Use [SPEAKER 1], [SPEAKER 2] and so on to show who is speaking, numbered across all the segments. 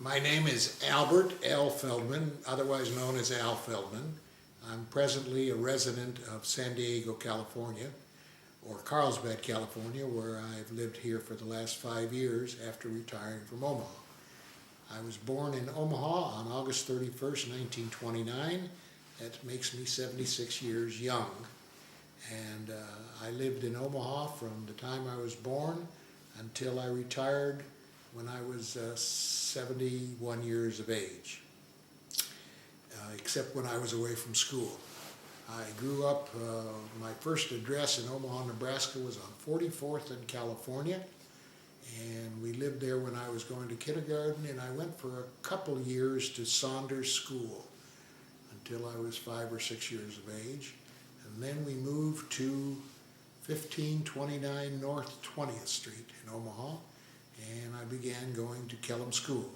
[SPEAKER 1] My name is Albert L. Feldman, otherwise known as Al Feldman. I'm presently a resident of San Diego, California, or Carlsbad, California, where I've lived here for the last 5 years after retiring from Omaha. I was born in Omaha on August 31st, 1929. That makes me 76 years young. And I lived in Omaha from the time I was born until I retired when I was 71 years of age, except when I was away from school. I grew up, my first address in Omaha, Nebraska was on 44th in California, and we lived there when I was going to kindergarten, and I went for a couple years to Saunders School until I was 5 or 6 years of age. And then we moved to 1529 North 20th Street in Omaha, and I began going to Kellum School.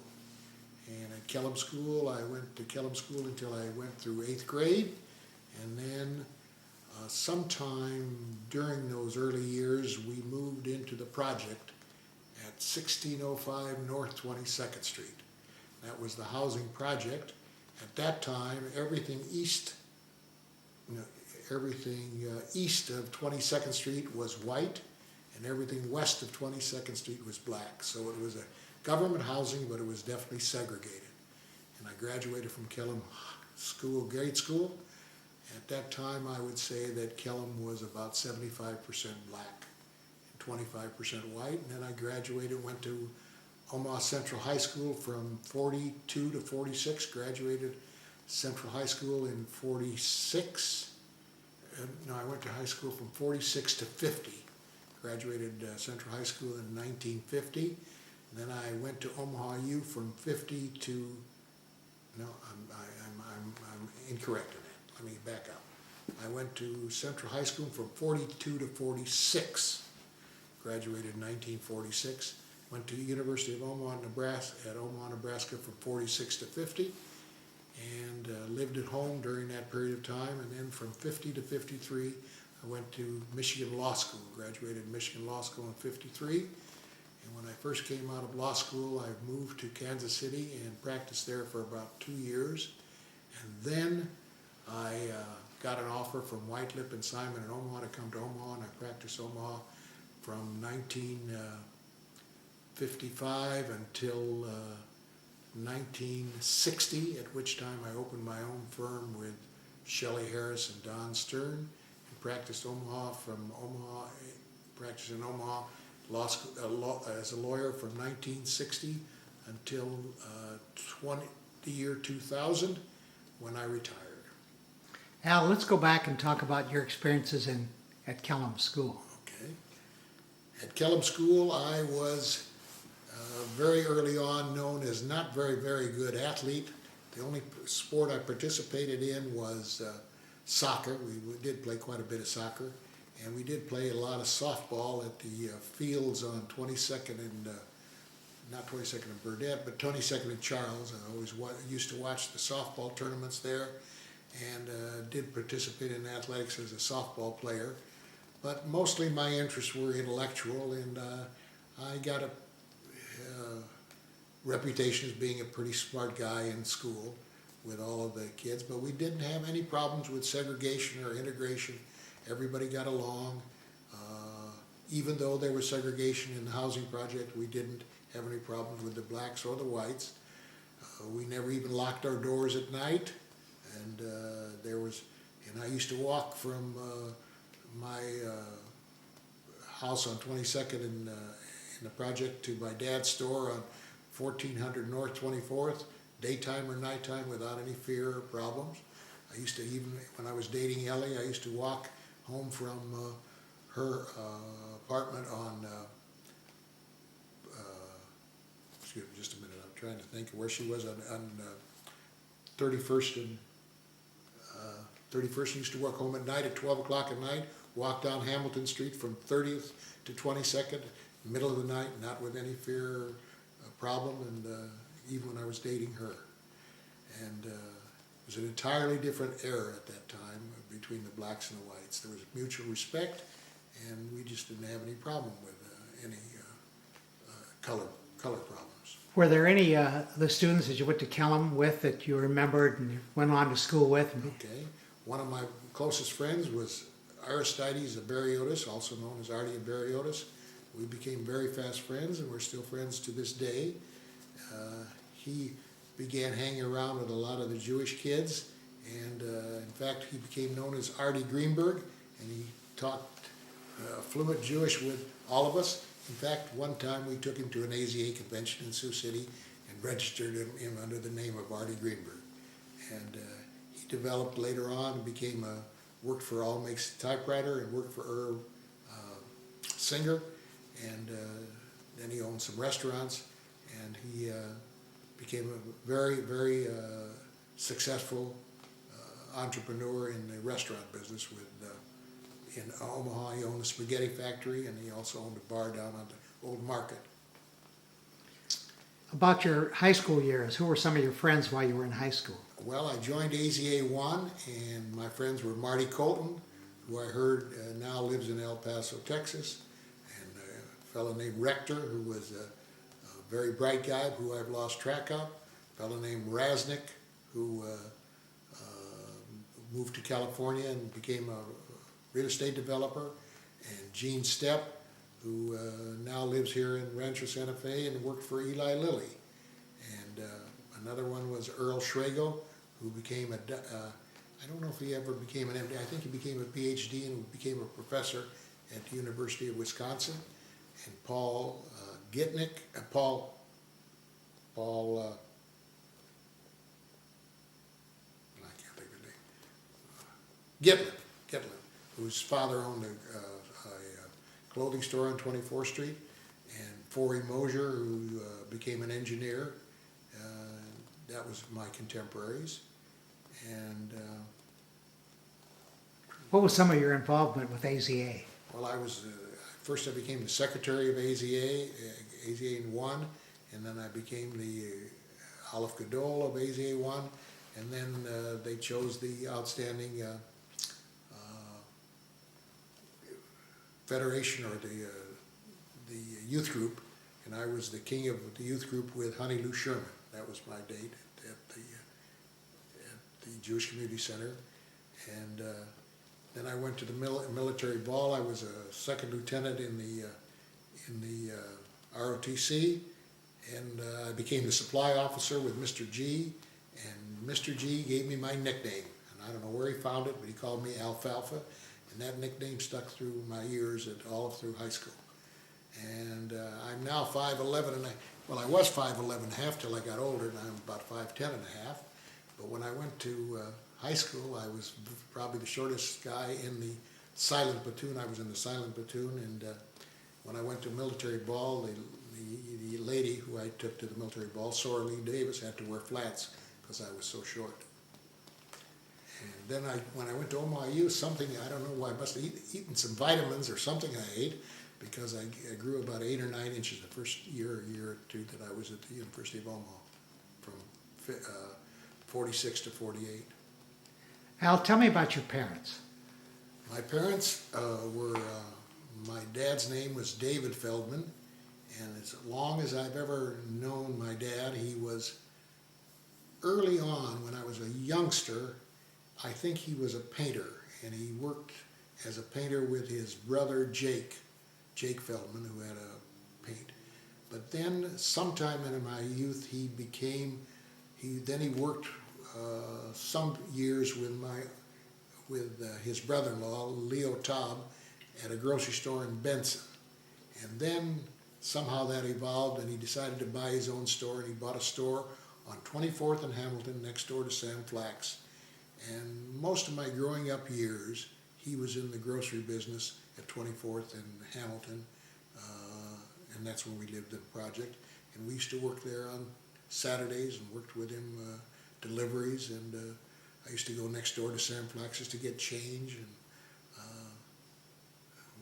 [SPEAKER 1] And at Kellum School, I went to Kellum School until I went through 8th grade, and then sometime during those early years, we moved into the project at 1605 North 22nd Street. That was the housing project. At that time, everything east of 22nd Street was white, and everything west of 22nd Street was black. So it was a government housing, but it was definitely segregated. And I graduated from Kellum School, grade school. At that time, I would say that Kellum was about 75% black and 25% white. And then I graduated, went to Omaha Central High School from 42 to 46, graduated Central High School in 46. No, I went to high school from 46 to 50. Graduated Central High School in 1950. And then I went to Omaha U from 50 to, no, I'm incorrect in that. Let me back up. I went to Central High School from 42 to 46. Graduated in 1946. Went to the University of Omaha, Nebraska from 46 to 50. And lived at home during that period of time. And then from 50 to 53, I went to Michigan Law School, graduated Michigan Law School in 53. And when I first came out of law school, I moved to Kansas City and practiced there for about 2 years. And then I got an offer from Whitelip and Simon in Omaha to come to Omaha, and I practiced Omaha from 1955 until 1960, at which time I opened my own firm with Shelley Harris and Don Stern, and practiced Omaha practiced in Omaha law school, as a lawyer from 1960 until the year 2000, when I retired.
[SPEAKER 2] Al, let's go back and talk about your experiences at Kellum School.
[SPEAKER 1] Okay. At Kellum School, I was very early on known as not very, very good athlete. The only sport I participated in was soccer. We did play quite a bit of soccer, and we did play a lot of softball at the fields on 22nd and, not 22nd and Burdett, but 22nd and Charles. I always used to watch the softball tournaments there, and did participate in athletics as a softball player. But mostly my interests were intellectual, and I got a reputation as being a pretty smart guy in school with all of the kids, but we didn't have any problems with segregation or integration. Everybody got along. Even though there was segregation in the housing project, we didn't have any problems with the blacks or the whites. We never even locked our doors at night, and I used to walk from my house on 22nd in the project to my dad's store on 1400 North 24th, daytime or nighttime, without any fear or problems. I used to, even when I was dating Ellie, I used to walk home from her apartment on, excuse me just a minute, I'm trying to think of where she was, on 31st and 31st. I used to walk home at night at 12 o'clock at night, walk down Hamilton Street from 30th to 22nd, middle of the night, not with any fear or problem, and even when I was dating her. And it was an entirely different era at that time between the blacks and the whites. There was mutual respect, and we just didn't have any problem with any color problems.
[SPEAKER 2] Were there any the students that you went to Kellum with that you remembered and you went on to school with?
[SPEAKER 1] Okay. One of my closest friends was Aristides Abariotis, also known as Artie Abariotis. We became very fast friends, and we're still friends to this day. He began hanging around with a lot of the Jewish kids, and in fact, he became known as Artie Greenberg, and he talked fluent Jewish with all of us. In fact, one time we took him to an AZA convention in Sioux City and registered him under the name of Artie Greenberg. And he developed later on and became worked for All Makes Typewriter and worked for Irv Singer, and then he owned some restaurants, and he became a very, very successful entrepreneur in the restaurant business. In Omaha, he owned a spaghetti factory, and he also owned a bar down on the Old Market.
[SPEAKER 2] About your high school years, who were some of your friends while you were in high school?
[SPEAKER 1] Well, I joined AZA 1, and my friends were Marty Colton, who I heard now lives in El Paso, Texas, and a fellow named Rector, who was a very bright guy who I've lost track of, a fellow named Raznick, who moved to California and became a real estate developer, and Gene Stepp, who now lives here in Rancho Santa Fe and worked for Eli Lilly. And another one was Earl Schrago, who became I don't know if he ever became an MD, I think he became a PhD and became a professor at the University of Wisconsin. And Paul Gitnick, Paul I can't think of his name, Gitlin, whose father owned a clothing store on 24th Street, and Forey Mosier, who became an engineer. That was my contemporaries. And
[SPEAKER 2] What was some of your involvement with AZA?
[SPEAKER 1] well, first I became the secretary of AZA, AZA 1, and then I became the Aleph Gadol of AZA 1, and then they chose the outstanding federation, or the youth group, and I was the king of the youth group with Honey Lou Sherman. That was my date at the Jewish Community Center. And then I went to the military ball. I was a second lieutenant in the ROTC, and I became the supply officer with Mr. G, and Mr. G gave me my nickname, and I don't know where he found it, but he called me Alfalfa, and that nickname stuck through my years all through high school. And I'm now 5'11", and I was 5'11" and a half till I got older, and I'm about 5'10" and a half. But when I went to high school, I was probably the shortest guy in the silent platoon. I was in the silent platoon, and when I went to military ball, the lady who I took to the military ball, Sora Lee Davis, had to wear flats because I was so short. And then when I went to Omaha U, something, I don't know why, I must have eaten some vitamins or something I ate, because I grew about 8 or 9 inches the first year or two that I was at the University of Omaha, from 46 to 48.
[SPEAKER 2] Al, tell me about your parents.
[SPEAKER 1] My parents were, my dad's name was David Feldman, and as long as I've ever known my dad, he was, early on when I was a youngster, I think he was a painter, and he worked as a painter with his brother Jake Feldman, who had a paint. But then sometime in my youth, he worked some years with his brother-in-law, Leo Taub, at a grocery store in Benson. And then somehow that evolved, and he decided to buy his own store, and he bought a store on 24th and Hamilton next door to Sam Flack's. And most of my growing up years, he was in the grocery business at 24th and Hamilton, and that's when we lived in the project. And we used to work there on Saturdays and worked with him deliveries, and I used to go next door to Sam Flax's to get change, and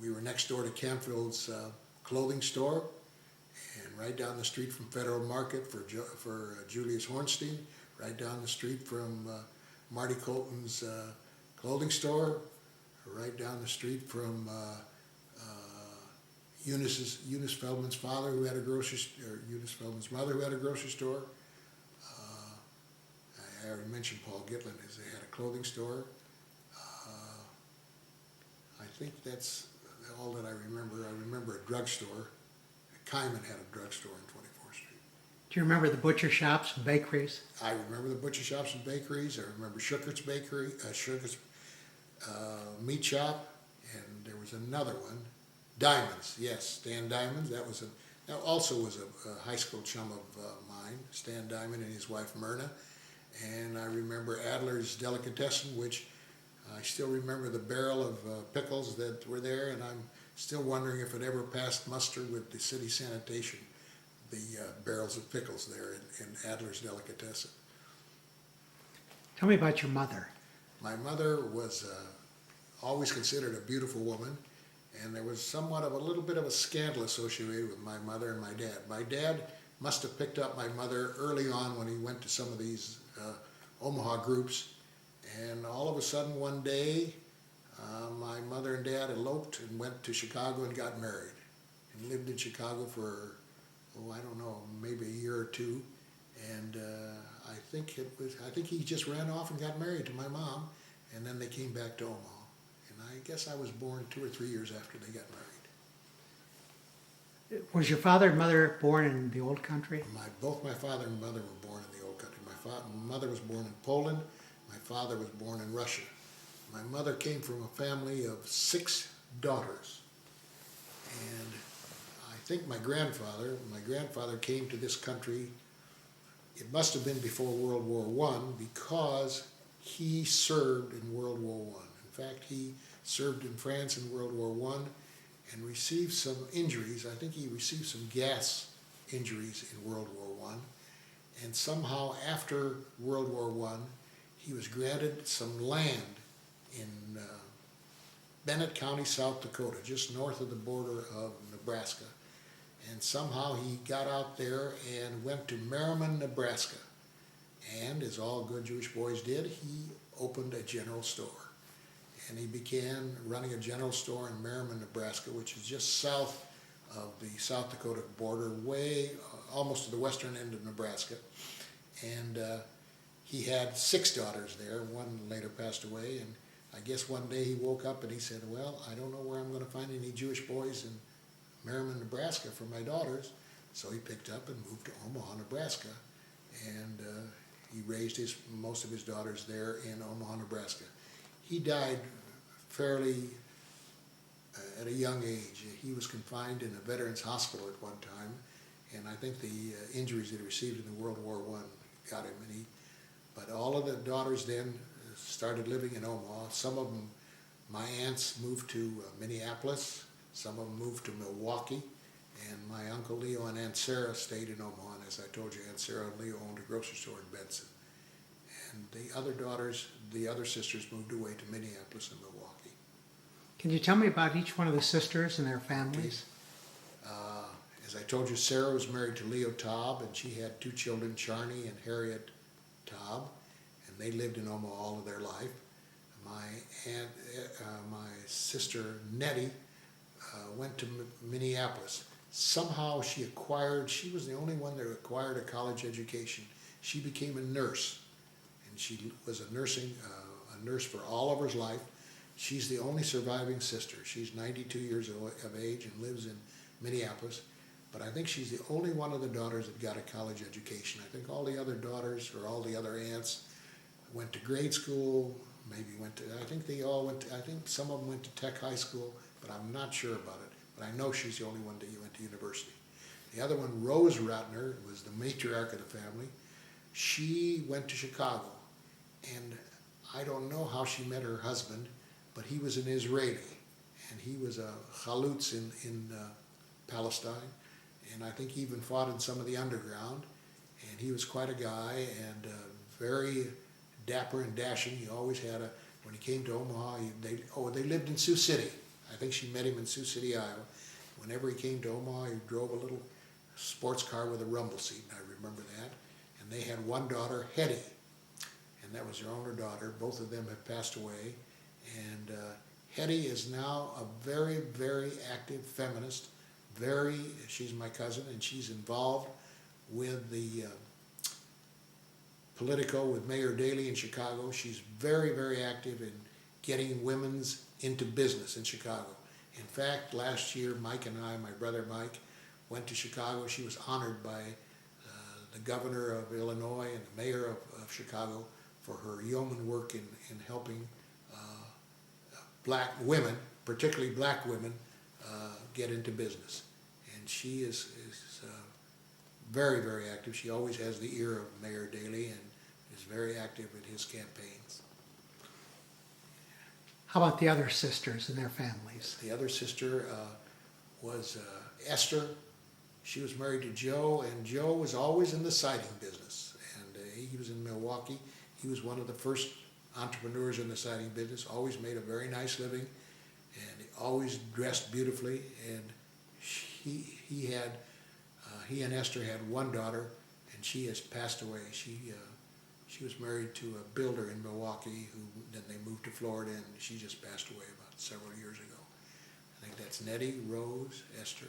[SPEAKER 1] we were next door to Campfield's clothing store, and right down the street from Federal Market for Julius Hornstein, right down the street from Marty Colton's clothing store, right down the street from Eunice Feldman's father, who had a or Eunice Feldman's mother, who had a grocery store. I already mentioned Paul Gitlin, as they had a clothing store. I think that's all that I remember. I remember a drugstore. Kyman had a drugstore in 24th Street.
[SPEAKER 2] Do you remember the butcher shops and bakeries?
[SPEAKER 1] I remember the butcher shops and bakeries. I remember Schuckert's Bakery, Schuckert's Meat Shop, and there was another one, Diamonds. Yes, Stan Diamonds. That also was a high school chum of mine, Stan Diamond and his wife Myrna. And I remember Adler's Delicatessen, which I still remember the barrel of pickles that were there, and I'm still wondering if it ever passed muster with the city sanitation, the barrels of pickles there in Adler's Delicatessen.
[SPEAKER 2] Tell me about your mother.
[SPEAKER 1] My mother was always considered a beautiful woman, and there was somewhat of a little bit of a scandal associated with my mother and my dad. My dad must have picked up my mother early on when he went to some of these Omaha groups, and all of a sudden one day my mother and dad eloped and went to Chicago and got married, and lived in Chicago for, I don't know, maybe a year or two, and I think he just ran off and got married to my mom, and then they came back to Omaha, and I guess I was born 2 or 3 years after they got married.
[SPEAKER 2] Was your father and mother born in the old country?
[SPEAKER 1] Both my father and mother were born in the old country. My mother was born in Poland. My father was born in Russia. My mother came from a family of 6 daughters. And I think my grandfather came to this country, it must have been before World War I, because he served in World War I. In fact, he served in France in World War I and received some injuries. I think he received some gas injuries in World War I. And somehow after World War I, he was granted some land in Bennett County, South Dakota, just north of the border of Nebraska. And somehow he got out there and went to Merriman, Nebraska. And as all good Jewish boys did, he opened a general store. And he began running a general store in Merriman, Nebraska, which is just south of the South Dakota border, way almost to the western end of Nebraska. And he had 6 daughters there. One later passed away, and I guess one day he woke up and he said, well, I don't know where I'm going to find any Jewish boys in Merriman, Nebraska for my daughters. So he picked up and moved to Omaha, Nebraska, and he raised most of his daughters there in Omaha, Nebraska. He died fairly at a young age. He was confined in a veterans hospital at one time, and I think the injuries that he received in the World War I got him. But all of the daughters then started living in Omaha. Some of them, my aunts moved to Minneapolis. Some of them moved to Milwaukee. And my Uncle Leo and Aunt Sarah stayed in Omaha. And as I told you, Aunt Sarah and Leo owned a grocery store in Benson. And the other daughters, the other sisters, moved away to Minneapolis and Milwaukee.
[SPEAKER 2] Can you tell me about each one of the sisters and their families?
[SPEAKER 1] As I told you, Sarah was married to Leo Taub, and she had 2 children, Charney and Harriet Taub, and they lived in Omaha all of their life. My sister Nettie went to Minneapolis. Somehow she was the only one that acquired a college education. She became a nurse, and she was a nurse for all of her life. She's the only surviving sister. She's 92 years of age and lives in Minneapolis. But I think she's the only one of the daughters that got a college education. I think all the other daughters or all the other aunts went to grade school, I think some of them went to Tech High School, but I'm not sure about it. But I know she's the only one that went to university. The other one, Rose Ratner, was the matriarch of the family. She went to Chicago, and I don't know how she met her husband, but he was an Israeli, and he was a chalutz in Palestine. And I think he even fought in some of the underground, and he was quite a guy and very dapper and dashing. He always had when he came to Omaha, they lived in Sioux City. I think she met him in Sioux City, Iowa. Whenever he came to Omaha, he drove a little sports car with a rumble seat, and I remember that. And they had one daughter, Hetty, and that was their only daughter. Both of them have passed away, and Hetty is now a very, very active feminist. she's my cousin, and she's involved with the Politico with Mayor Daley in Chicago. She's very, very active in getting women's into business in Chicago. In fact, last year, Mike and I, my brother Mike, went to Chicago. She was honored by the governor of Illinois and the mayor of Chicago for her yeoman work in helping black women, particularly black women, get into business. And she is very, very active. She always has the ear of Mayor Daley and is very active in his campaigns.
[SPEAKER 2] How about the other sisters and their families?
[SPEAKER 1] The other sister was Esther. She was married to Joe, and Joe was always in the siding business. And he was in Milwaukee. He was one of the first entrepreneurs in the siding business, always made a very nice living, and always dressed beautifully. And he and Esther had one daughter, and she has passed away. She was married to a builder in Milwaukee, who then they moved to Florida, and she just passed away about several years ago. I think that's Nettie, Rose, Esther,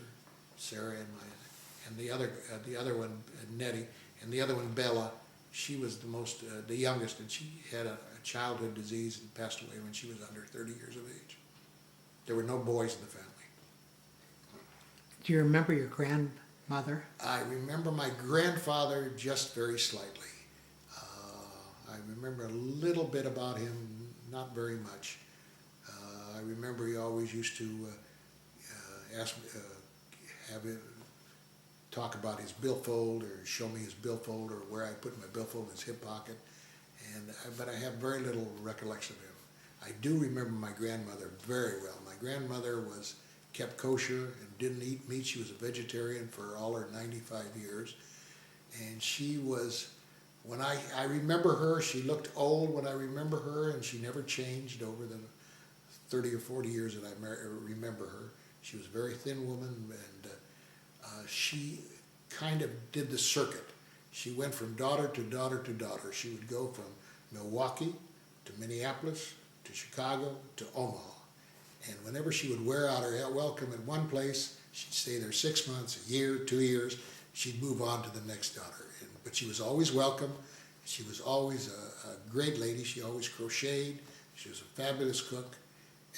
[SPEAKER 1] Sarah, and the other one, Nettie, and the other one, Bella. She was the youngest, and she had a childhood disease and passed away when she was under 30 years of age. There were no boys in the family.
[SPEAKER 2] Do you remember your grandmother?
[SPEAKER 1] I remember my grandfather just very slightly. I remember a little bit about him, not very much. I remember he always used to have him talk about his billfold, or show me his billfold, or where I put my billfold in his hip pocket. But I have very little recollection of him. I do remember my grandmother very well. My grandmother kept kosher and didn't eat meat. She was a vegetarian for all her 95 years. And she was, when I remember her, she looked old when I remember her, and she never changed over the 30 or 40 years that I remember her. She was a very thin woman, and she kind of did the circuit. She went from daughter to daughter to daughter. She would go from Milwaukee to Minneapolis to Chicago to Omaha. And whenever she would wear out her welcome at one place, she'd stay there 6 months, a year, 2 years. She'd move on to the next daughter. But she was always welcome. She was always a great lady. She always crocheted. She was a fabulous cook.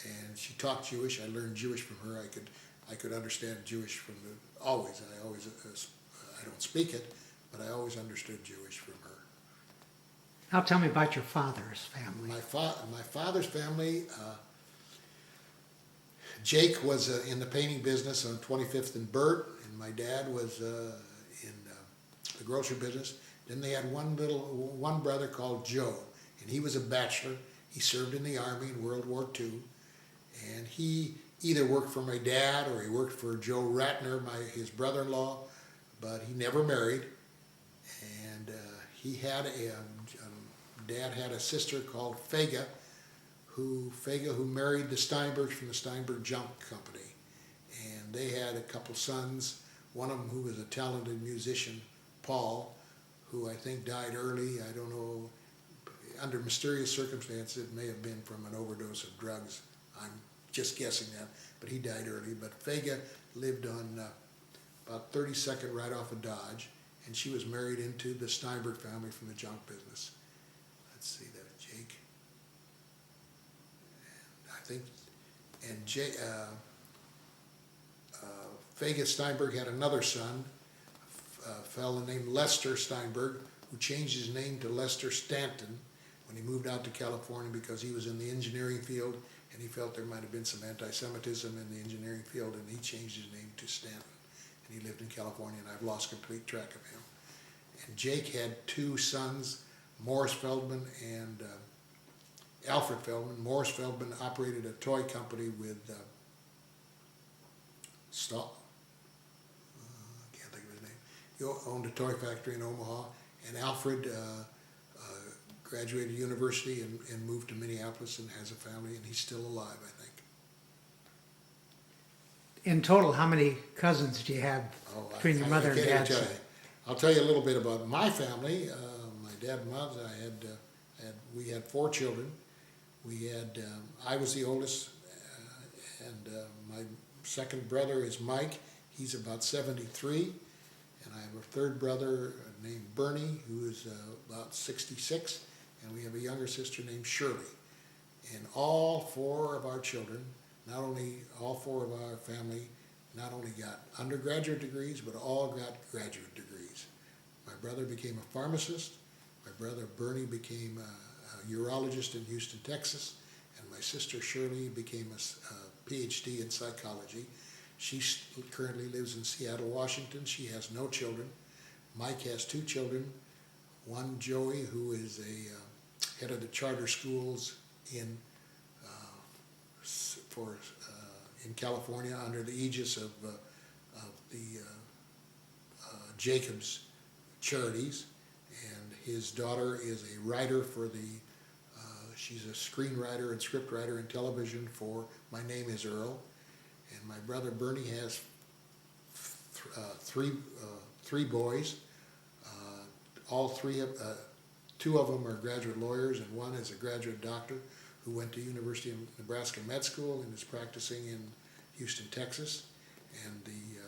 [SPEAKER 1] And she talked Jewish. I learned Jewish from her. I could understand Jewish from always. I don't speak it, but I always understood Jewish from her.
[SPEAKER 2] Now tell me about your father's family.
[SPEAKER 1] My father's family, Jake was in the painting business on 25th and Burt, and my dad was in the grocery business. Then they had one brother called Joe, and he was a bachelor. He served in the Army in World War II, and he either worked for my dad or he worked for Joe Ratner, his brother-in-law, but he never married. And he had Dad had a sister called Fega, who married the Steinbergs from the Steinberg Junk Company. And they had a couple sons, one of them who was a talented musician, Paul, who I think died early. I don't know, under mysterious circumstances. It may have been from an overdose of drugs. I'm just guessing that, but he died early. But Fega lived on about 32nd right off of Dodge, and she was married into the Steinberg family from the junk business. Let's see, that's Jake. And I think, and Fega Steinberg had another son, a fellow named Lester Steinberg, who changed his name to Lester Stanton when he moved out to California because he was in the engineering field and he felt there might have been some anti-Semitism in the engineering field, and he changed his name to Stanton. And he lived in California, and I've lost complete track of him. And Jake had two sons, Morris Feldman and Alfred Feldman. Morris Feldman operated a toy company with Stahl. I can't think of his name. He owned a toy factory in Omaha. And Alfred graduated university and moved to Minneapolis and has a family, and he's still alive, I think.
[SPEAKER 2] In total, how many cousins do you have between your mother and dad?
[SPEAKER 1] I'll tell you a little bit about my family. My dad and mom, we had 4 children. I was the oldest, and my second brother is Mike. He's about 73. And I have a third brother named Bernie, who is about 66. And we have a younger sister named Shirley. And all four of our children, not only all four of our family, not only got undergraduate degrees, but all got graduate degrees. My brother became a pharmacist. My brother Bernie became a urologist in Houston, Texas. And my sister Shirley became a PhD in psychology. She currently lives in Seattle, Washington. She has no children. Mike has two children. One, Joey, who is a head of the charter schools in in California under the aegis of the Jacobs Charities. And his daughter is a writer for she's a screenwriter and scriptwriter in television for My Name is Earl. And my brother Bernie has three boys. All three of two of them are graduate lawyers, and one is a graduate doctor who went to University of Nebraska Med School and is practicing in Houston, Texas. And the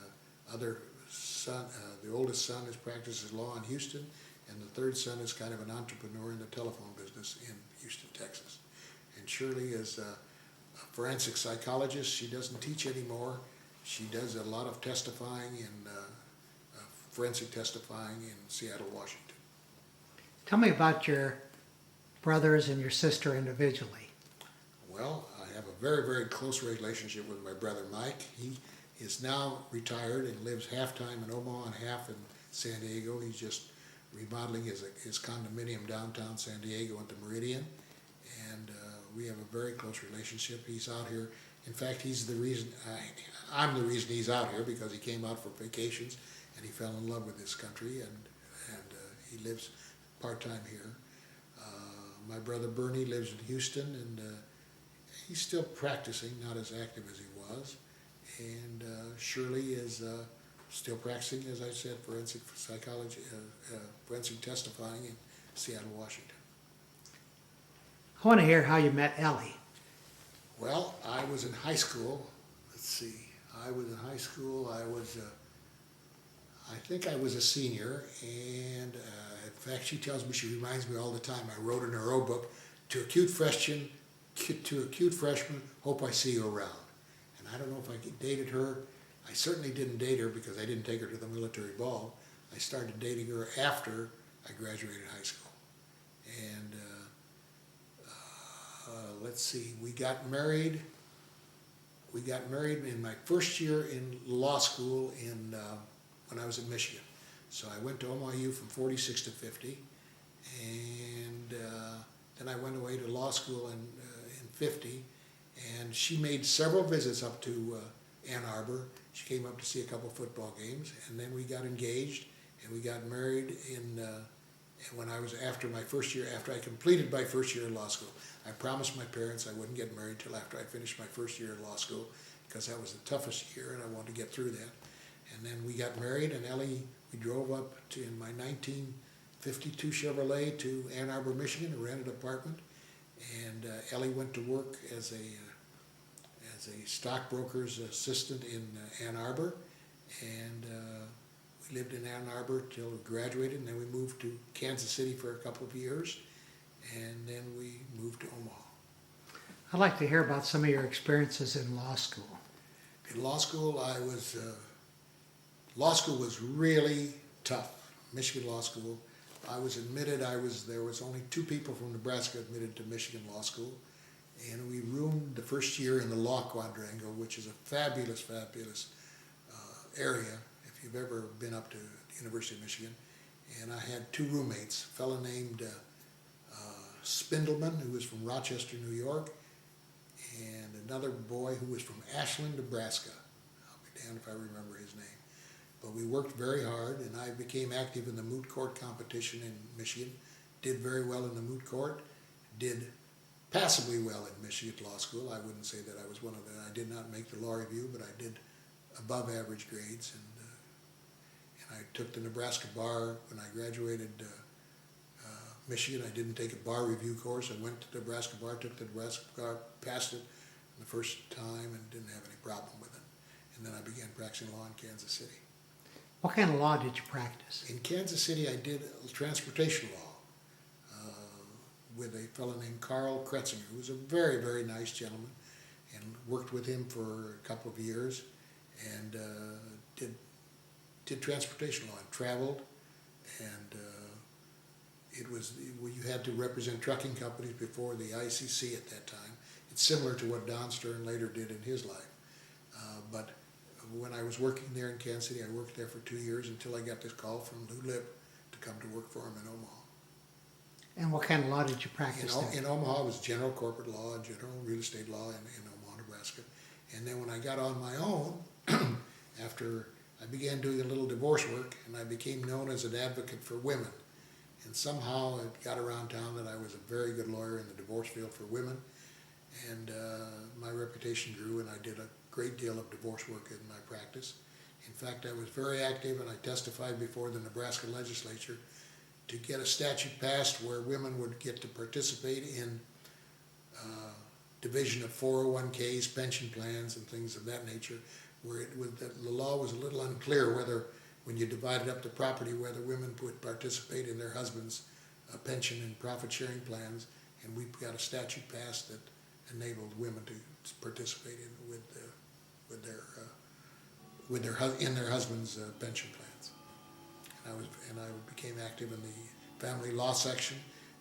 [SPEAKER 1] other son, the oldest son, practices law in Houston, and the third son is kind of an entrepreneur in the telephone business in Houston, Texas. And Shirley is a forensic psychologist. She doesn't teach anymore. She does a lot of testifying in forensic testifying in Seattle, Washington.
[SPEAKER 2] Tell me about your brothers and your sister individually.
[SPEAKER 1] Well, I have a very, very close relationship with my brother Mike. He is now retired and lives half-time in Omaha and half in San Diego. He's just remodeling his condominium downtown San Diego at the Meridian. And we have a very close relationship. He's out here. In fact, he's the reason, I'm the reason he's out here, because he came out for vacations and he fell in love with this country, and he lives part-time here. My brother Bernie lives in Houston, and he's still practicing, not as active as he was. And Shirley is still practicing, as I said, forensic psychology, forensic testifying in Seattle, Washington.
[SPEAKER 2] I want to hear how you met Ellie.
[SPEAKER 1] Well, I was in high school. Let's see. I was in high school. I think I was a senior, and in fact, she tells me, she reminds me all the time, I wrote in her old book, to a cute freshman, hope I see you around. And I don't know if I dated her. I certainly didn't date her because I didn't take her to the military ball. I started dating her after I graduated high school. And let's see, we got married in my first year in law school when I was in Michigan. So I went to OMIU from 46 to 50, and then I went away to law school in 50, and she made several visits up to Ann Arbor. She came up to see a couple football games, and then we got engaged, and we got married when I was after I completed my first year in law school. I promised my parents I wouldn't get married till after I finished my first year in law school, because that was the toughest year and I wanted to get through that. And then we got married, and Ellie, we drove up in my 1952 Chevrolet to Ann Arbor, Michigan, a rented apartment. And Ellie went to work as a stockbroker's assistant in Ann Arbor, and we lived in Ann Arbor till we graduated, and then we moved to Kansas City for a couple of years, and then we moved to Omaha.
[SPEAKER 2] I'd like to hear about some of your experiences in law school.
[SPEAKER 1] In law school, law school was really tough. Michigan Law School. I was admitted, there was only 2 people from Nebraska admitted to Michigan Law School, and we roomed the first year in the Law Quadrangle, which is a fabulous, fabulous area if you've ever been up to the University of Michigan. And I had 2 roommates, a fellow named Spindleman, who was from Rochester, New York, and another boy who was from Ashland, Nebraska. I'll be damned if I remember his name. But we worked very hard, and I became active in the moot court competition in Michigan, did very well in the moot court, did passably well in Michigan Law School. I wouldn't say that I was one of them. I did not make the law review, but I did above average grades, and I took the Nebraska bar when I graduated Michigan. I didn't take a bar review course. I went to the Nebraska bar, took the Nebraska bar, passed it the first time, and didn't have any problem with it. and then I began practicing law in Kansas City.
[SPEAKER 2] What kind of law did you practice?
[SPEAKER 1] In Kansas City, I did transportation law with a fellow named Carl Kretzinger, who was a very, very nice gentleman, and worked with him for a couple of years, and did transportation law and traveled, and it was, well, you had to represent trucking companies before the ICC at that time. It's similar to what Don Stern later did in his life. But when I was working there in Kansas City, I worked there for 2 years until I got this call from Lou Lip to come to work for him in Omaha.
[SPEAKER 2] And what kind of law did you practice there?
[SPEAKER 1] In Omaha, it was general corporate law and general real estate law in Omaha, Nebraska. And then when I got on my own, after I began doing a little divorce work, and I became known as an advocate for women. And somehow it got around town that I was a very good lawyer in the divorce field for women. And my reputation grew, and I did a great deal of divorce work in my practice. In fact, I was very active, and I testified before the Nebraska legislature to get a statute passed where women would get to participate in division of 401ks, pension plans, and things of that nature, where the law was a little unclear whether, when you divided up the property, whether women would participate in their husband's pension and profit-sharing plans, and we got a statute passed that enabled women to participate in their husband's pension plans. And I became active in the family law section,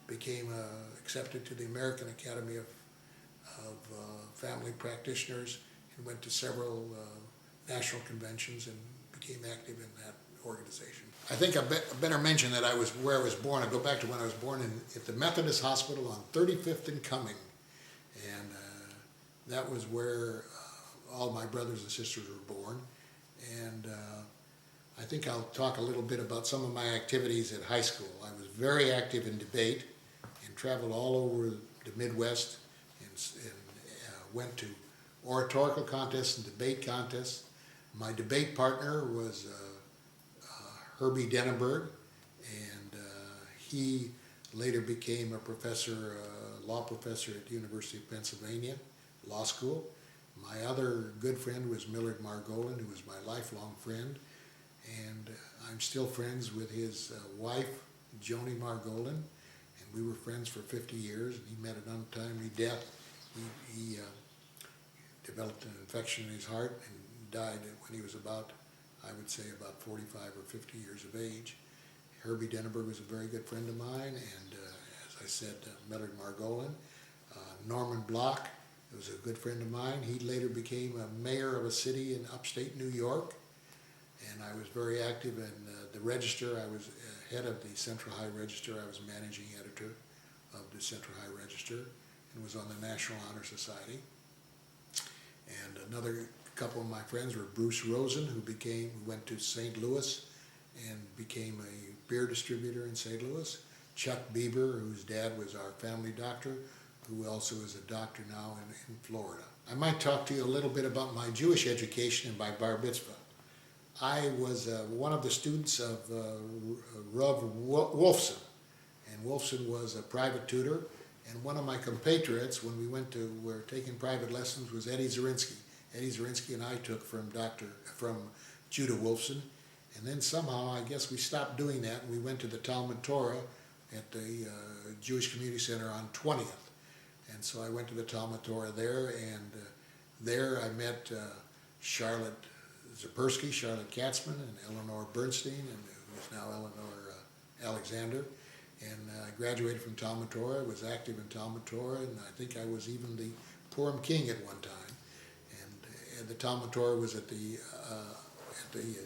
[SPEAKER 1] became accepted to the American Academy of Family Practitioners, and went to several national conventions and became active in that organization. I think I better mention that where I was born. I go back to when I was born at the Methodist Hospital on 35th and Cumming, and that was where all my brothers and sisters were born. And I think I'll talk a little bit about some of my activities at high school. I was very active in debate and traveled all over the Midwest and went to oratorical contests and debate contests. My debate partner was Herbie Denenberg, and he later became a professor, law professor at the University of Pennsylvania Law School. My other good friend was Millard Margolin, who was my lifelong friend, and I'm still friends with his wife, Joni Margolin, and we were friends for 50 years, and he met an untimely death. He developed an infection in his heart and died when he was about, I would say, about 45 or 50 years of age. Herbie Denenberg was a very good friend of mine, and as I said, Millard Margolin. Norman Block was a good friend of mine. He later became a mayor of a city in upstate New York, and I was very active in the Register. I was head of the Central High Register. I was managing editor of the Central High Register and was on the National Honor Society. And another couple of my friends were Bruce Rosen, who went to St. Louis and became a beer distributor in St. Louis. Chuck Bieber, whose dad was our family doctor, who also is a doctor now in Florida. I might talk to you a little bit about my Jewish education and my bar mitzvah. I was one of the students of Rav Wolfson, and Wolfson was a private tutor, and one of my compatriots when we were taking private lessons was Eddie Zarinsky. Eddie Zarinsky and I took from Judah Wolfson, and then somehow I guess we stopped doing that and we went to the Talmud Torah at the Jewish Community Center on 20th. And so I went to the Talmud Torah there, and there I met Charlotte Zapersky, Charlotte Katzman, and Eleanor Bernstein, and who is now Eleanor Alexander. And I graduated from Talmud Torah, was active in Talmud Torah, and I think I was even the Purim King at one time. And the Talmud Torah was at the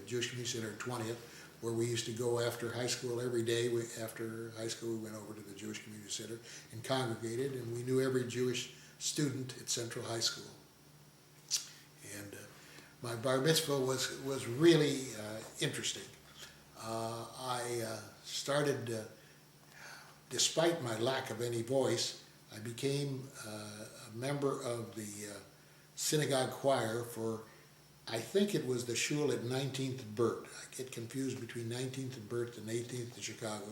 [SPEAKER 1] Jewish Community Center at 20th, where we used to go after high school every day. After high school, we went over to the Jewish Community Center and congregated, and we knew every Jewish student at Central High School. And my bar mitzvah was really interesting. I started, despite my lack of any voice, I became a member of the synagogue choir for, I think it was the shul at 19th and Burt. I get confused between 19th and Burt and 18th in Chicago.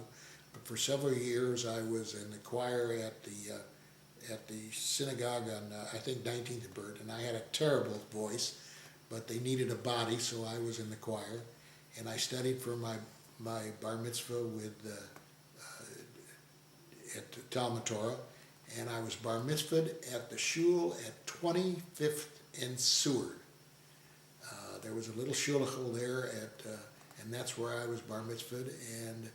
[SPEAKER 1] But for several years I was in the choir at the synagogue on, I think, 19th and Burt, and I had a terrible voice. but they needed a body, so I was in the choir. And I studied for my bar mitzvah at Talmud Torah, and I was bar mitzvahed at the shul at 25th and Seward. There was a little shulachal there and that's where I was bar mitzvahed, and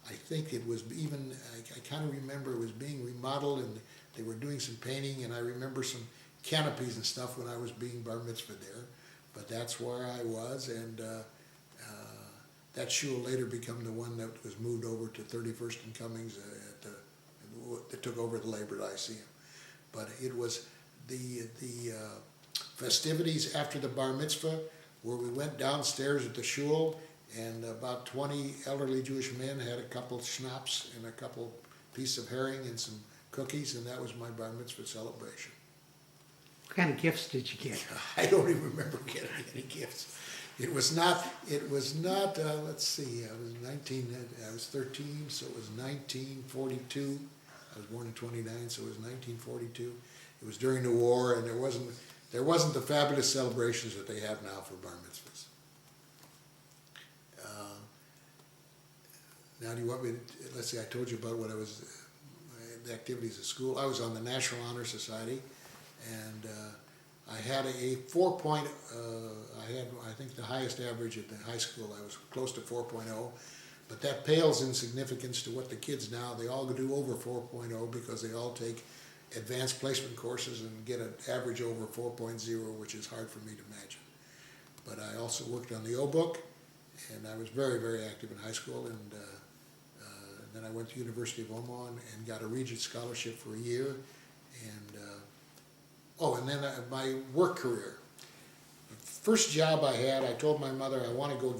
[SPEAKER 1] I think it was even, I kind of remember it was being remodeled and they were doing some painting, and I remember some canopies and stuff when I was being bar mitzvahed there. But that's where I was, and that shul later became the one that was moved over to 31st and Cummings that took over the Labor Lyceum. But it was the festivities after the bar mitzvah, where we went downstairs at the shul, and about 20 elderly Jewish men had a couple schnapps and a couple pieces of herring and some cookies, and that was my bar mitzvah celebration.
[SPEAKER 2] What kind of gifts did you get?
[SPEAKER 1] I don't even remember getting any gifts. It was not, let's see, I was 13, so it was 1942. I was born in 29, so it was 1942. It was during the war, and there wasn't the fabulous celebrations that they have now for bar mitzvahs. Now, do you want me to, let's see, I told you about what I was, the activities at school. I was on the National Honor Society, and I had a 4.0, I think the highest average at the high school. I was close to 4.0, but that pales in significance to what the kids now, they all do over 4.0 because they all take advanced placement courses and get an average over 4.0, which is hard for me to imagine. But I also worked on the O-Book, and I was very, very active in high school, and then I went to University of Omaha and got a Regent Scholarship for a year, and and then my work career. The first job I had, I told my mother I want to go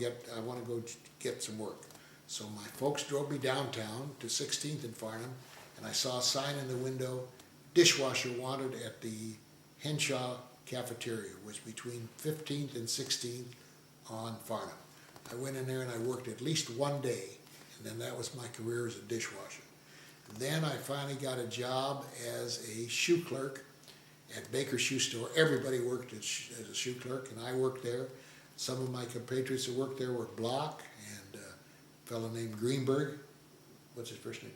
[SPEAKER 1] get some work. So my folks drove me downtown to 16th and Farnham, and I saw a sign in the window, dishwasher wanted at the Henshaw cafeteria, which was between 15th and 16th on Farnham. I went in there and I worked at least one day, and then that was my career as a dishwasher. Then I finally got a job as a shoe clerk at Baker's Shoe Store. Everybody worked as a shoe clerk, and I worked there. Some of my compatriots that worked there were Block and a fellow named Greenberg. What's his first name?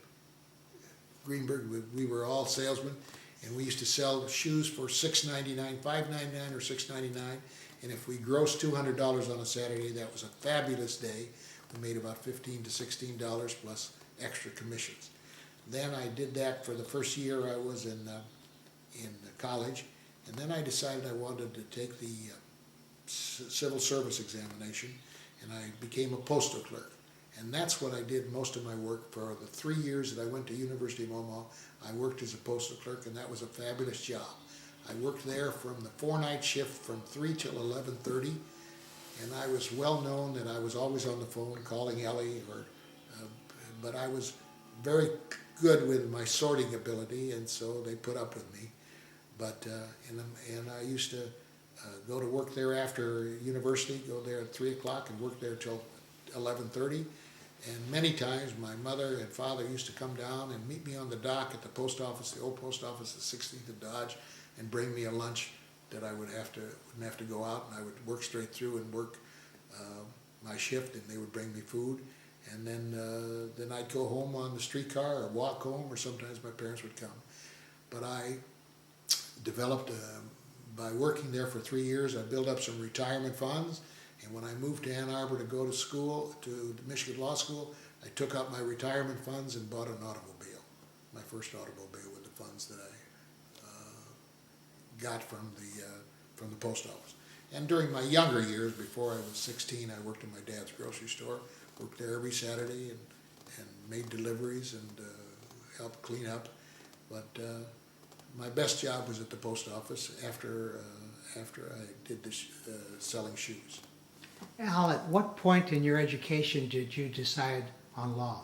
[SPEAKER 1] Greenberg. We were all salesmen, and we used to sell shoes for $6.99, $5.99, or $6.99. And if we grossed $200 on a Saturday, that was a fabulous day. We made about $15 to $16 plus extra commissions. Then I did that for the first year I was in college, and then I decided I wanted to take the civil service examination, and I became a postal clerk. And that's what I did most of my work for the 3 years that I went to University of Omaha. I worked as a postal clerk, and that was a fabulous job. I worked there from the 4-night shift from 3 till 11:30, and I was well known that I was always on the phone calling Ellie, but I was very good with my sorting ability, and so they put up with me. But and I used to go to work there after university, go there at 3 o'clock and work there till 11:30. And many times my mother and father used to come down and meet me on the dock at the post office, the old post office at 16th and Dodge, and bring me a lunch that I wouldn't have to go out, and I would work straight through and work my shift, and they would bring me food. And then I'd go home on the streetcar or walk home, or sometimes my parents would come. But I developed, by working there for 3 years, I built up some retirement funds. And when I moved to Ann Arbor to go to school, to the Michigan Law School, I took out my retirement funds and bought an automobile, my first automobile with the funds that I got from the post office. And during my younger years, before I was 16, I worked in my dad's grocery store, worked there every Saturday and made deliveries and helped clean up. But my best job was at the post office after I did this selling shoes.
[SPEAKER 2] Al, at what point in your education did you decide on law?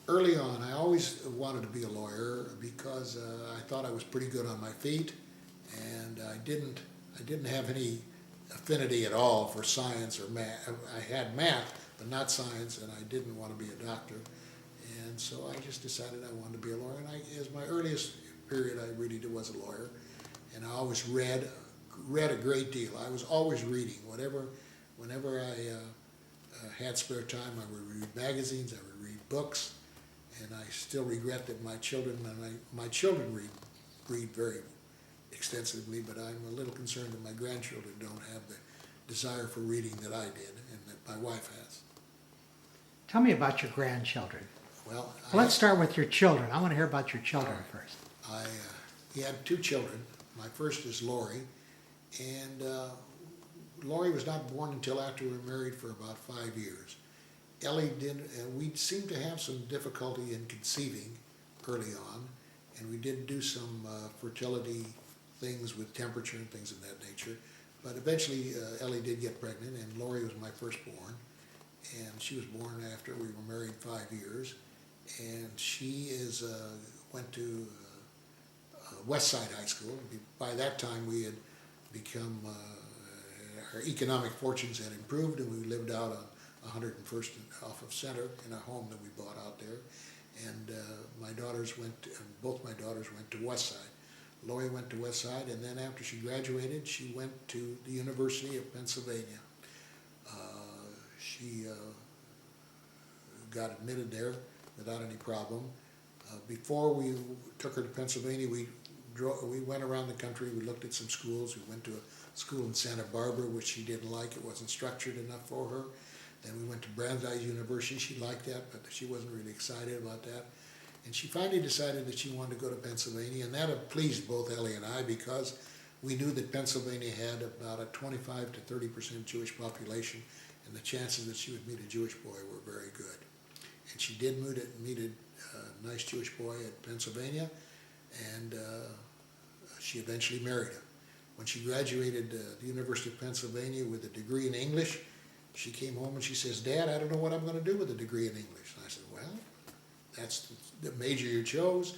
[SPEAKER 1] Early on, I always wanted to be a lawyer because I thought I was pretty good on my feet, and I didn't have any affinity at all for science or math. I had math, but not science, and I didn't want to be a doctor. And so I just decided I wanted to be a lawyer. And as my earliest period, I really was a lawyer, and I always read read a great deal. I was always reading. Whenever I had spare time, I would read magazines, I would read books, and I still regret that my children read very extensively, but I'm a little concerned that my grandchildren don't have the desire for reading that I did and that my wife has.
[SPEAKER 2] Tell me about your grandchildren.
[SPEAKER 1] Well,
[SPEAKER 2] Let's start with your children. I want to hear about your children first.
[SPEAKER 1] He had two children. My first is Lori, and Lori was not born until after we were married for about 5 years. Ellie did, we seemed to have some difficulty in conceiving early on, and we did do some fertility things with temperature and things of that nature. But eventually Ellie did get pregnant, and Lori was my firstborn, and she was born after we were married 5 years. And she went to West Side High School. By that time we had become, our economic fortunes had improved, and we lived out on 101st off of Center in a home that we bought out there. And both my daughters went to West Side. Lori went to West Side, and then after she graduated, she went to the University of Pennsylvania. She got admitted there without any problem. Before we took her to Pennsylvania, we went around the country. We looked at some schools. We went to a school in Santa Barbara, which she didn't like. It wasn't structured enough for her. Then we went to Brandeis University. She liked that, but she wasn't really excited about that. And she finally decided that she wanted to go to Pennsylvania, and that pleased both Ellie and I, because we knew that Pennsylvania had about a 25 to 30% Jewish population, and the chances that she would meet a Jewish boy were very good. And she did meet a nice Jewish boy at Pennsylvania, and she eventually married him. When she graduated the University of Pennsylvania with a degree in English, she came home and she says, "Dad, I don't know what I'm going to do with a degree in English." And I said, "Well, that's the major you chose."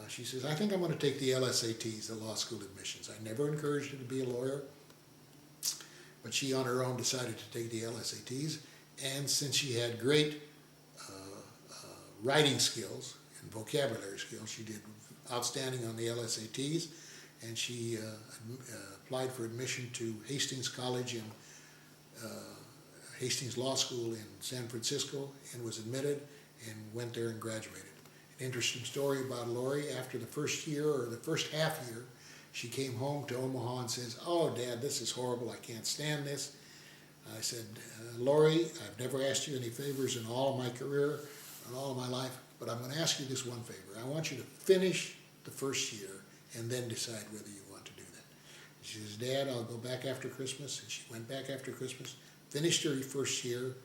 [SPEAKER 1] She says, "I think I'm going to take the LSATs, the law school admissions." I never encouraged her to be a lawyer, but she on her own decided to take the LSATs. And since she had great writing skills and vocabulary skills, she did outstanding on the LSATs, and she applied for admission to Hastings College in Hastings Law School in San Francisco, and was admitted and went there and graduated. An interesting story about Lori: after the first year, or the first half year, she came home to Omaha and says, "Oh, Dad, this is horrible. I can't stand this." I said, "Lori, I've never asked you any favors in all of my career, in all of my life, but I'm going to ask you this one favor. I want you to finish the first year and then decide whether you want to do that." She says, "Dad, I'll go back after Christmas." And she went back after Christmas, finished her first year,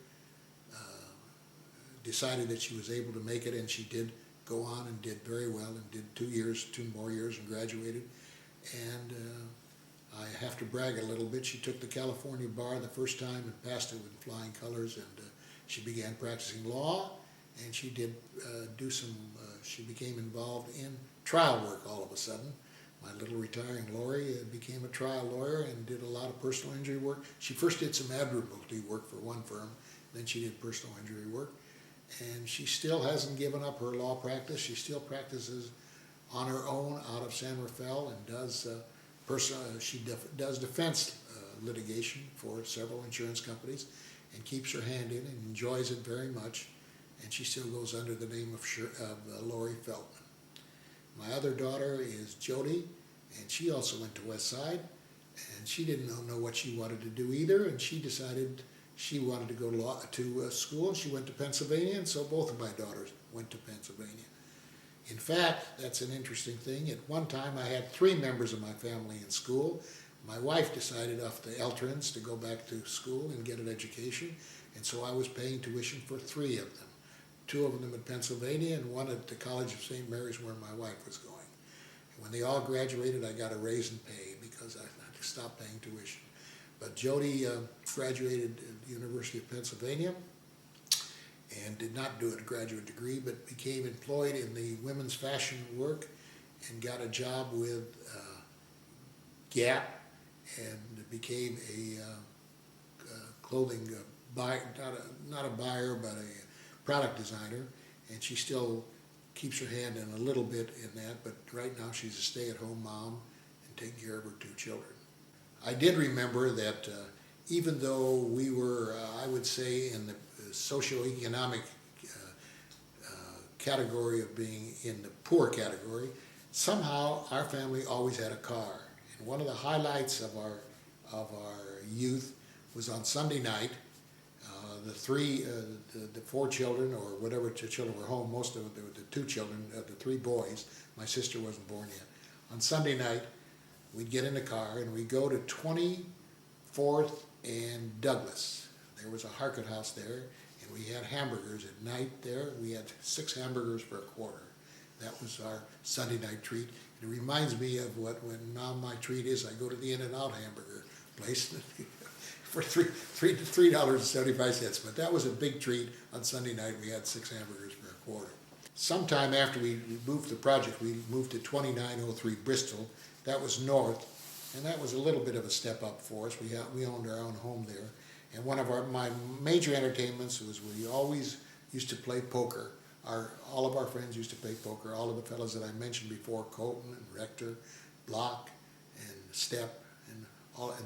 [SPEAKER 1] decided that she was able to make it, and she did go on and did very well, and did 2 more years and graduated. And I have to brag a little bit. She took the California bar the first time and passed it with flying colors, and she began practicing law, and she did she became involved in trial work all of a sudden. My little retiring Lori became a trial lawyer and did a lot of personal injury work. She first did some admiralty work for one firm, then she did personal injury work. And she still hasn't given up her law practice. She still practices on her own out of San Rafael, and does does defense litigation for several insurance companies, and keeps her hand in and enjoys it very much. And she still goes under the name of Lori Feldman. My other daughter is Jody, and she also went to West Side, and she didn't know what she wanted to do either, and she decided she wanted to go to school, and she went to Pennsylvania, and so both of my daughters went to Pennsylvania. In fact, that's an interesting thing. At one time, I had 3 members of my family in school. My wife decided off the L-Trans to go back to school and get an education, and so I was paying tuition for 3 of them. 2 of them in Pennsylvania, and 1 at the College of St. Mary's, where my wife was going. And when they all graduated, I got a raise in pay because I had to stop paying tuition. But Jody graduated at the University of Pennsylvania and did not do a graduate degree, but became employed in the women's fashion work and got a job with Gap, and became a clothing buyer, not a buyer, but a product designer. And she still keeps her hand in a little bit in that, but right now she's a stay-at-home mom and taking care of her 2 children. I did remember that even though we were, I would say, in the socioeconomic category of being in the poor category, somehow our family always had a car. And one of the highlights of our youth was on Sunday night. The four children, or whatever children were home, most of them, the two children, the three boys, my sister wasn't born yet. On Sunday night, we'd get in the car and we'd go to 24th and Douglas. There was a Harkett House there, and we had hamburgers at night there. We had 6 hamburgers for a quarter. That was our Sunday night treat. It reminds me of when now my treat is I go to the In-N-Out hamburger place for $3.75. But that was a big treat. On Sunday night, we had 6 hamburgers for a quarter. Sometime after we moved the project, we moved to 2903 Bristol. That was north, and that was a little bit of a step up for us. We owned our own home there. And one of my major entertainments was we always used to play poker. All of our friends used to play poker. All of the fellows that I mentioned before, Colton and Rector, Block and Stepp and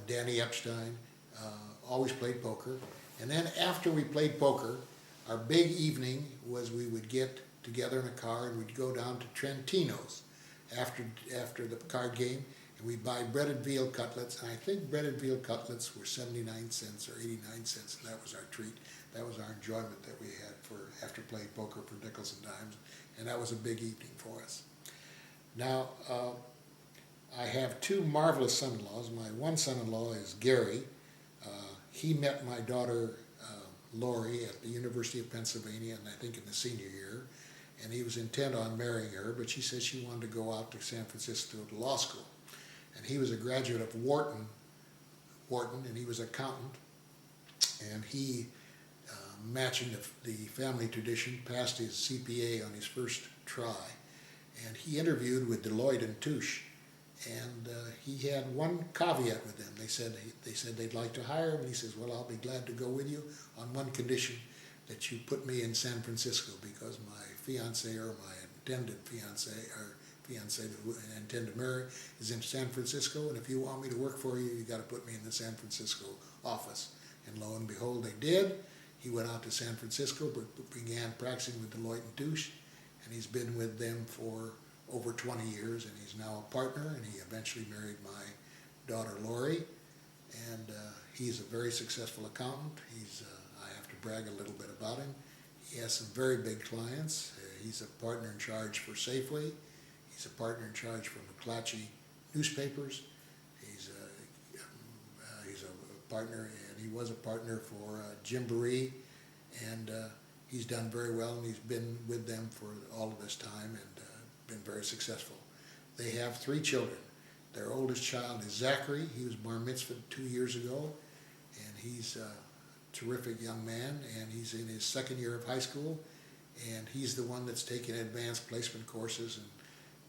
[SPEAKER 1] Danny Epstein, always played poker. And then after we played poker, our big evening was we would get together in a car and we'd go down to Trentino's after the card game, and we'd buy breaded veal cutlets. And I think breaded veal cutlets were 79 cents or 89 cents, and that was our treat. That was our enjoyment that we had after playing poker for nickels and dimes, and that was a big evening for us. Now, I have 2 marvelous son-in-laws. My one son-in-law is Gary. He met my daughter Lori at the University of Pennsylvania, and I think in the senior year, and he was intent on marrying her, but she said she wanted to go out to San Francisco to law school. And he was a graduate of Wharton, and he was an accountant, and he, matching the family tradition, passed his CPA on his first try, and he interviewed with Deloitte and Touche, and he had one caveat with them. They said they'd like to hire him, and he says, well, I'll be glad to go with you on one condition, that you put me in San Francisco, because my fiance, or my intended fiance, or fiance who I intend to marry, is in San Francisco, and if you want me to work for you, you got to put me in the San Francisco office. And lo and behold, they did. He went out to San Francisco, began practicing with Deloitte and Touche, and he's been with them for over 20 years, and he's now a partner, and he eventually married my daughter Lori, and he's a very successful accountant. I have to brag a little bit about him. He has some very big clients. He's a partner in charge for Safeway. He's a partner in charge for McClatchy newspapers. He's a partner, and he was a partner for Gymboree, and he's done very well, and he's been with them for all of this time and been very successful. They have 3 children. Their oldest child is Zachary. He was bar mitzvahed 2 years ago, and he's a terrific young man, and he's in his 2nd year of high school, and he's the one that's taking advanced placement courses and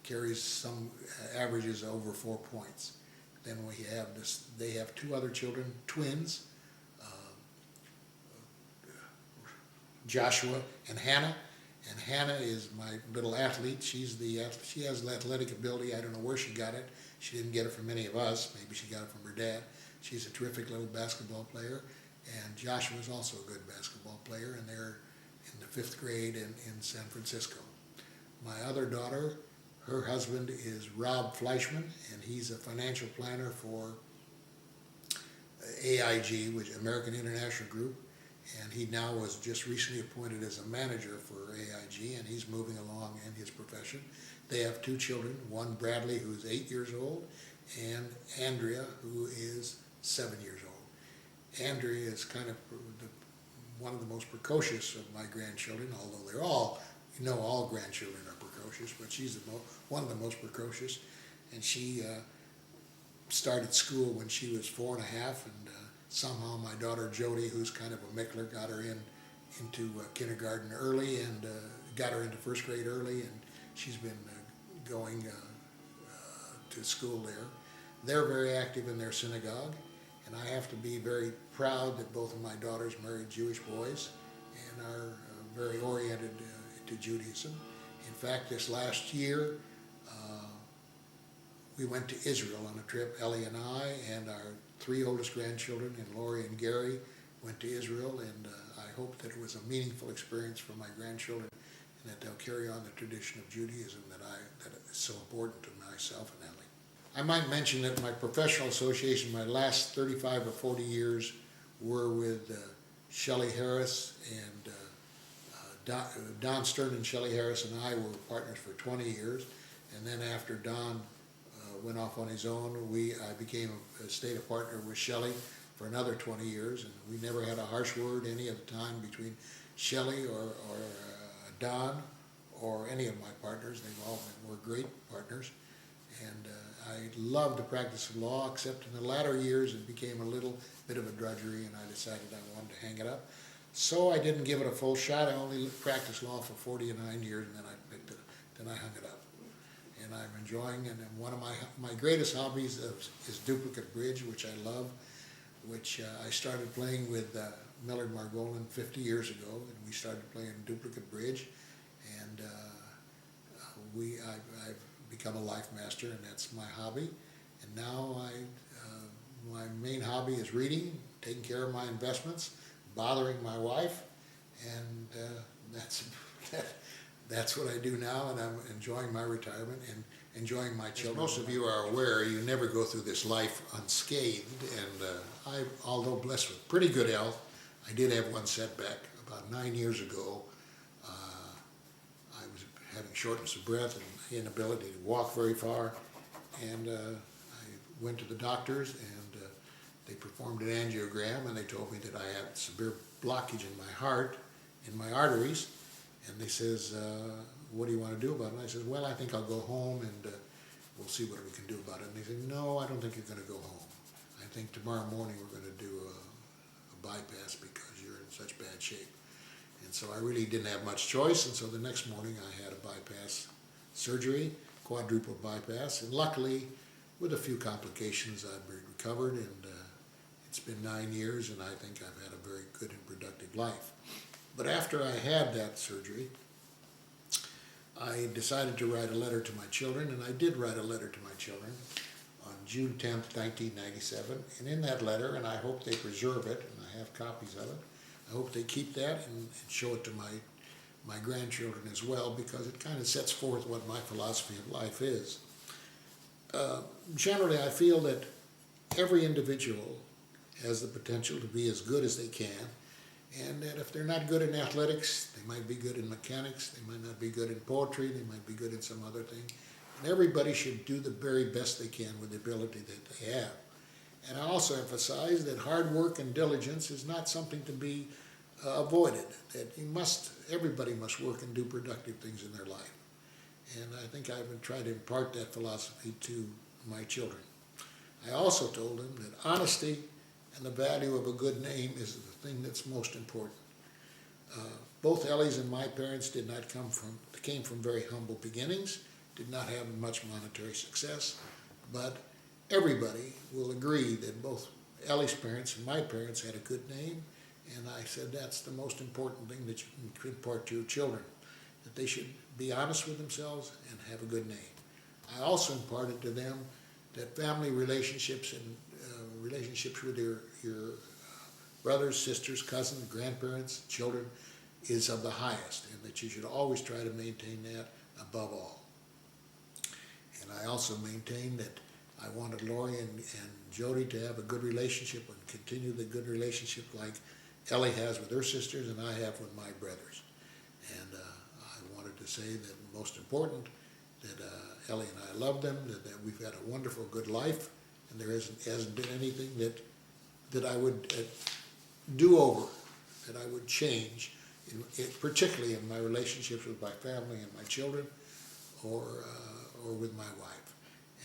[SPEAKER 1] carries some averages over 4 points. Then they have 2 other children, twins, Joshua and Hannah. And Hannah is my little athlete. She has athletic ability. I don't know where she got it. She didn't get it from any of us. Maybe she got it from her dad. She's a terrific little basketball player. And Joshua is also a good basketball player, and they're in the 5th grade in San Francisco. My other daughter, her husband is Rob Fleischman, and he's a financial planner for AIG, which is American International Group, and he now was just recently appointed as a manager for AIG, and he's moving along in his profession. They have 2 children, one Bradley, who's 8 years old, and Andrea, who is 7 years old. Andrea is kind of one of the most precocious of my grandchildren, although they're all grandchildren are precocious, but she's one of the most precocious, and she started school when she was 4 and a half, and somehow my daughter Jody, who's kind of a mickler, got her into kindergarten early, and got her into 1st grade early, and she's been going to school there. They're very active in their synagogue, and I have to be very proud that both of my daughters married Jewish boys and are very oriented to Judaism. In fact, this last year, we went to Israel on a trip. Ellie and I and our 3 oldest grandchildren, and Lori and Gary, went to Israel, and I hope that it was a meaningful experience for my grandchildren, and that they'll carry on the tradition of Judaism that is so important to myself and Ellie. I might mention that my professional association, my last 35 or 40 years, were with Shelley Harris, and Don Stern and Shelley Harris and I were partners for 20 years, and then after Don went off on his own, I became a state partner with Shelley for another 20 years, and we never had a harsh word any of the time between Shelley or Don or any of my partners. They've all were great partners, and I loved the practice of law, except in the latter years it became a little bit of a drudgery, and I decided I wanted to hang it up. So I didn't give it a full shot. I only practiced law for 49 years, and then I picked it up. Then I hung it up. And I'm enjoying, and one of my greatest hobbies is duplicate bridge, which I love, which I started playing with Millard Margolin 50 years ago, and we started playing duplicate bridge, and I've become a life master, and that's my hobby. And now my main hobby is reading, taking care of my investments, bothering my wife, and that's what I do now, and I'm enjoying my retirement and enjoying my children. As most of you are aware, you never go through this life unscathed, and although blessed with pretty good health, I did have one setback about 9 years ago. I was having shortness of breath and inability to walk very far, and I went to the doctors, and they performed an angiogram, and they told me that I had severe blockage in my heart, in my arteries, and they says, what do you want to do about it? And I said, well, I think I'll go home, and we'll see what we can do about it. And they said, no, I don't think you're going to go home. I think tomorrow morning we're going to do a bypass because you're in such bad shape. And so I really didn't have much choice, and so the next morning I had a bypass surgery, quadruple bypass, and luckily, with a few complications, I've recovered, and it's been 9 years, and I think I've had a very good and productive life. But after I had that surgery, I decided to write a letter to my children, and I did write a letter to my children on June 10th, 1997. And in that letter, and I hope they preserve it, and I have copies of it, I hope they keep that and show it to my grandchildren as well, because it kind of sets forth what my philosophy of life is. Generally, I feel that every individual has the potential to be as good as they can, and that if they're not good in athletics, they might be good in mechanics, they might not be good in poetry, they might be good in some other thing. And everybody should do the very best they can with the ability that they have. And I also emphasize that hard work and diligence is not something to be avoided, that everybody must work and do productive things in their life. And I think I've tried to impart that philosophy to my children. I also told them that honesty and the value of a good name is the thing that's most important. Both Ellie's and my parents came from very humble beginnings, did not have much monetary success, but everybody will agree that both Ellie's parents and my parents had a good name, and I said that's the most important thing that you can impart to your children, that they should be honest with themselves and have a good name. I also imparted to them that family relationships and relationships with your brothers, sisters, cousins, grandparents, children is of the highest, and that you should always try to maintain that above all. And I also maintained that I wanted Lori and Jody to have a good relationship and continue the good relationship like Ellie has with her sisters and I have with my brothers. And I wanted to say that most important, that Ellie and I love them, that we've had a wonderful, good life, and there hasn't been anything that I would do over, that I would change, particularly in my relationships with my family and my children, or with my wife.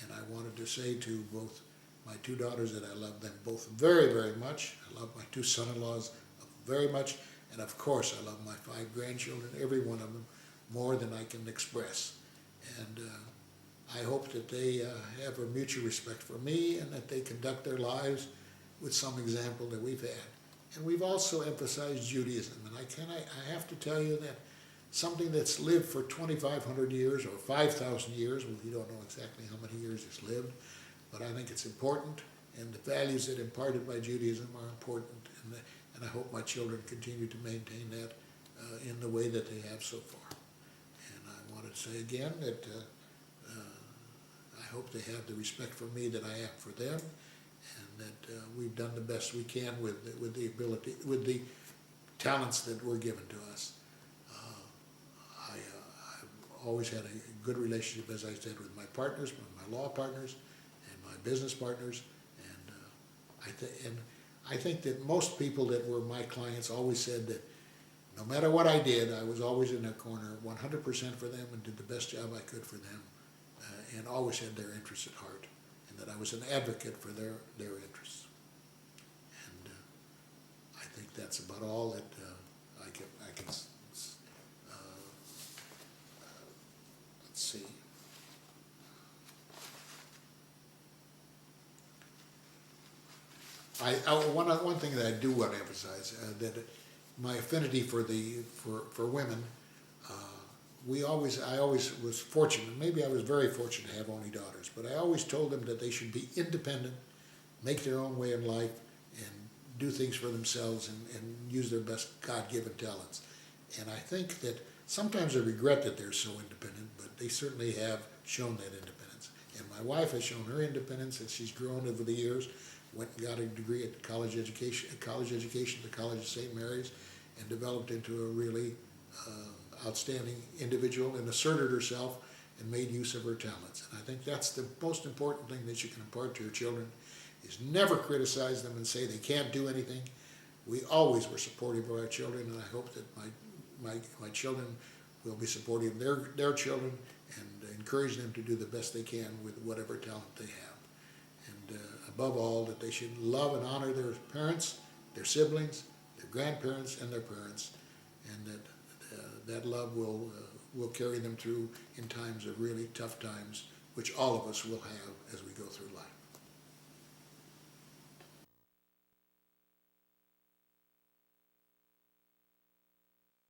[SPEAKER 1] And I wanted to say to both my 2 daughters that I love them both very, very much. I love my 2 son-in-laws very much, and of course I love my 5 grandchildren, every one of them, more than I can express. And I hope that they have a mutual respect for me, and that they conduct their lives with some example that we've had. And we've also emphasized Judaism, and I have to tell you that something that's lived for 2,500 years or 5,000 years. Well, you don't know exactly how many years it's lived, but I think it's important, and the values that imparted by Judaism are important, and I hope my children continue to maintain that in the way that they have so far. And I want to say again that I hope they have the respect for me that I have for them, and that we've done the best we can with the ability, with the talents that were given to us. I've always had a good relationship, as I said, with my partners, with my law partners, and my business partners, and I think that most people that were my clients always said that no matter what I did, I was always in their corner, 100% for them, and did the best job I could for them, and always had their interests at heart, and that I was an advocate for their interests. And I think that's about all that I can let's see. One thing that I do want to emphasize, that my affinity for women, I always was fortunate, maybe I was very fortunate to have only daughters, but I always told them that they should be independent, make their own way in life, and do things for themselves, and use their best God-given talents. And I think that sometimes I regret that they're so independent, but they certainly have shown that independence. And my wife has shown her independence as she's grown over the years, went and got a degree at college education at the College of St. Mary's, and developed into a really outstanding individual, and asserted herself and made use of her talents. And I think that's the most important thing that you can impart to your children, is never criticize them and say they can't do anything. We always were supportive of our children, and I hope that my children will be supportive of their children, and encourage them to do the best they can with whatever talent they have. And above all, that they should love and honor their parents, their siblings, their grandparents, and their parents, and that that love will carry them through in times of really tough times, which all of us will have as we go through life.